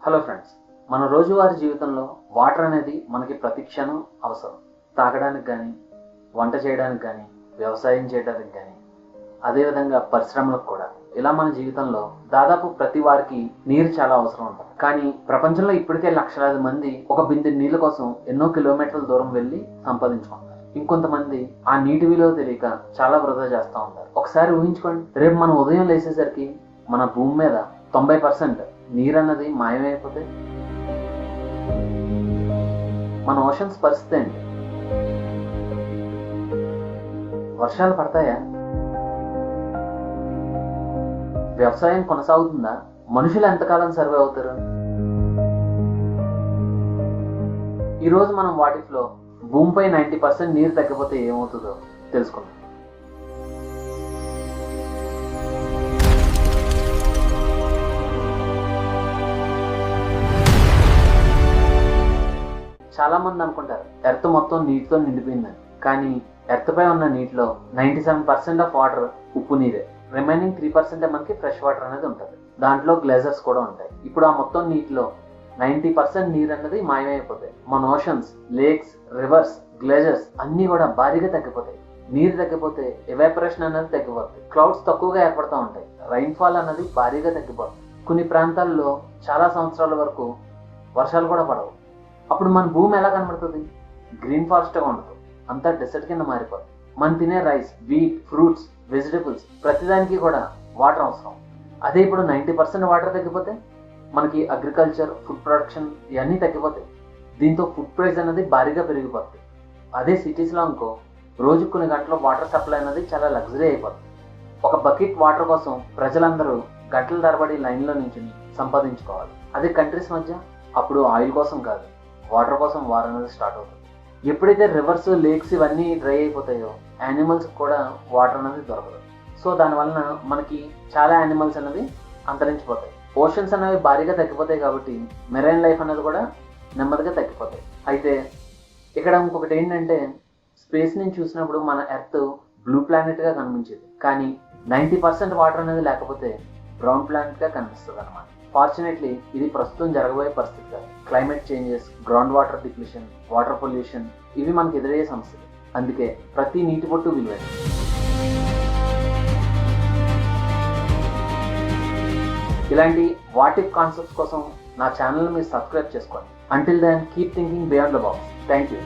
Hello friends, మన రోజువారీ జీవితంలో వాటర్ అనేది మనకి ప్రతి క్షణం అవసరం. తాగడానికి కానీ, వంట చేయడానికి కానీ, వ్యవసాయం చేయడానికి కానీ, అదేవిధంగా పరిశ్రమలకు కూడా. ఇలా మన జీవితంలో దాదాపు ప్రతి వారికి నీరు చాలా అవసరం ఉంటుంది. కానీ ప్రపంచంలో ఇప్పటికే లక్షలాది మంది ఒక బిందె నీళ్ళ కోసం ఎన్నో కిలోమీటర్ల దూరం వెళ్ళి సంపాదించుకుంటారు. ఇంకొంతమంది ఆ నీటి విలువ తెలియక చాలా వృధా చేస్తూ ఉంటారు. ఒకసారి ఊహించుకోండి, రేపు మనం ఉదయం లేచేసరికి మన భూమి మీద 90% నీరన్నది మాయమైపోతే మన ఓషన్స్ పరిస్థితి ఏంటి? వర్షాలు పడతాయా? వ్యవసాయం కొనసాగుతుందా? మనుషులు ఎంతకాలం సర్వే అవుతారు? ఈరోజు మనం వాటిలో భూమిపై 90% నీరు తగ్గిపోతే ఏమవుతుందో తెలుసుకుందాం. చాలా మంది అనుకుంటారు ఎర్త్ మొత్తం నీటితో నిండిపోయిందని. కానీ ఎర్త్ పై ఉన్న నీటిలో 97% ఆఫ్ వాటర్ ఉప్పు నీరే. రిమైనింగ్ 3% మనకి ఫ్రెష్ వాటర్ అనేది ఉంటుంది. దాంట్లో గ్లేజర్స్ కూడా ఉంటాయి. ఇప్పుడు ఆ మొత్తం నీటిలో 90% నీరు అన్నది మాయమైపోతాయి. మన ఓషన్స్, లేక్స్, రివర్స్, గ్లేజర్స్ అన్ని కూడా భారీగా తగ్గిపోతాయి. నీరు తగ్గిపోతే ఎవాపరేషన్ అనేది తగ్గిపోతుంది. క్లౌడ్స్ తక్కువగా ఏర్పడుతూ ఉంటాయి. రైన్ఫాల్ అన్నది భారీగా తగ్గిపోతుంది. కొన్ని ప్రాంతాల్లో చాలా సంవత్సరాల వరకు వర్షాలు కూడా పడవు. అప్పుడు మన భూమి ఎలా కనబడుతుంది? గ్రీన్ ఫారెస్ట్గా ఉండదు, అంతా డెసర్ట్ కింద మారిపోతుంది. మనం తినే రైస్, వీట్, ఫ్రూట్స్, వెజిటబుల్స్ ప్రతిదానికి కూడా వాటర్ అవసరం. అదే ఇప్పుడు 90% వాటర్ తగ్గిపోతే మనకి అగ్రికల్చర్, ఫుడ్ ప్రొడక్షన్ ఇవన్నీ తగ్గిపోతాయి. దీంతో ఫుడ్ ప్రైస్ అనేది భారీగా పెరిగిపోతుంది. అదే సిటీస్లో అనుకో, రోజు కొన్ని గంటల వాటర్ సప్లై అనేది చాలా లగ్జరీ అయిపోతుంది. ఒక బకెట్ వాటర్ కోసం ప్రజలందరూ గంటల తరబడి లైన్లో నుంచి సంపాదించుకోవాలి. అదే కంట్రీస్ మధ్య అప్పుడు ఆయిల్ కోసం కాదు, వాటర్ కోసం వార్ అనేది స్టార్ట్ అవుతుంది. ఎప్పుడైతే రివర్స్, లేక్స్ ఇవన్నీ డ్రై అయిపోతాయో యానిమల్స్ కూడా వాటర్ అనేది దొరకదు. సో దానివలన మనకి చాలా యానిమల్స్ అనేది అంతరించిపోతాయి. ఓషన్స్ అనేవి భారీగా తగ్గిపోతాయి కాబట్టి మెరైన్ లైఫ్ అనేది కూడా నెమ్మదిగా తగ్గిపోతాయి. అయితే ఇక్కడ ఇంకొకటి ఏంటంటే, స్పేస్ నుంచి చూసినప్పుడు మన ఎర్త్ బ్లూ ప్లానెట్గా కనిపించేది. కానీ 90% వాటర్ అనేది లేకపోతే బ్రౌన్ ప్లానెట్గా కనిపిస్తుంది అనమాట. ఫార్చునేట్లీ ఇది ప్రస్తుతం జరగబోయే పరిస్థితి కాదు. Climate changes, ground water depletion, water pollution ఇవి మనకు ఎదురయ్యే సమస్యలు. అందుకే ప్రతి నీటి బొట్టు విలువైన. ఇలాంటి వాట్ ఇఫ్ కాన్సెప్ట్స్ కోసం నా ఛానల్ మీరు సబ్స్క్రైబ్ చేసుకోండి. Until then keep thinking beyond the box. Thank you.